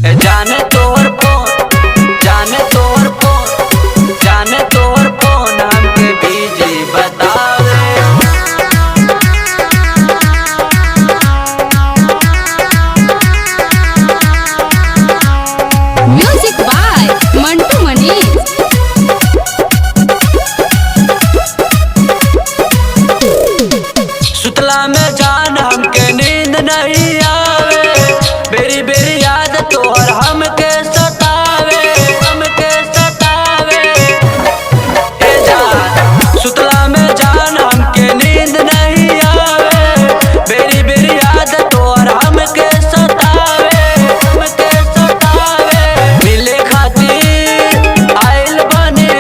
जाने तोहर फोन, जाने तोहर फोन, जाने तोहर फोन हमके बिजी बतावे। Music by Mantu Manish. सुतला में जान हमके नींद नहीं आवे, बेरी बेरी याद तोहर हमके सतावे, हमके सतावे। ए जान सुतला में जान हमके नींद नहीं आवे, बेरी बेरी याद तोहर हमके सतावे, हमके सतावे। मिले खातिर आइल बने,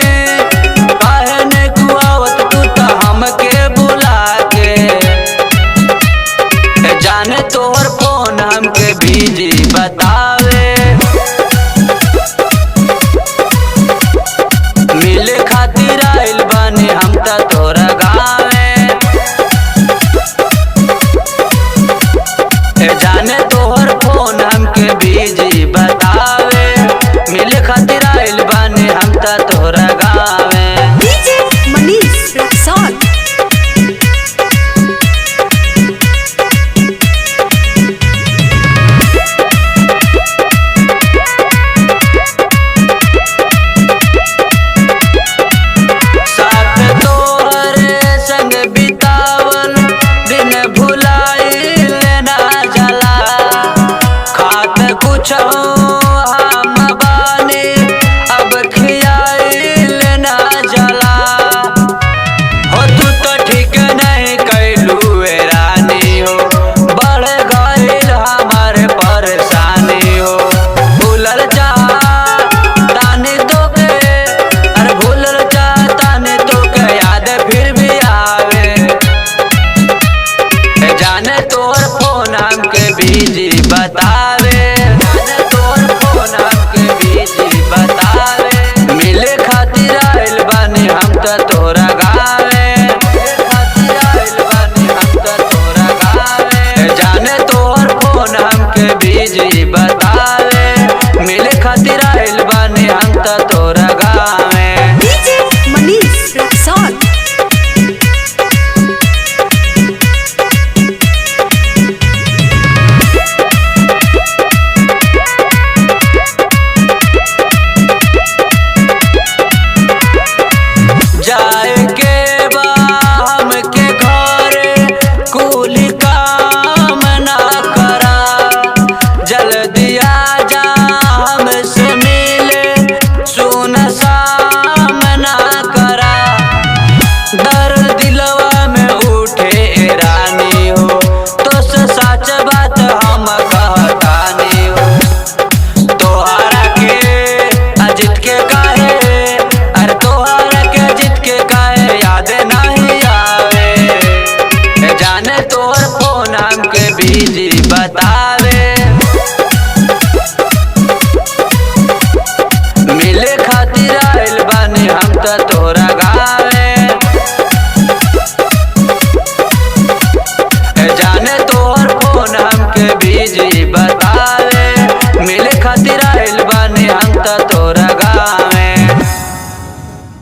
काहे ने कुआवत तू त हमके बुला के। जाने तोहर फोन हमके बिजी बतावे, मिले खातिर आइल बानी हम त तोरा गावे। जाने तोहर फोन हमके बिजी बतावे, मिले खातिर आइल बानी हम त तोरा गावे। डीजे मनीष रक्सौल। साथ तोहरे संग बितावल दिन भुलाइल ना जाला, खात कुछ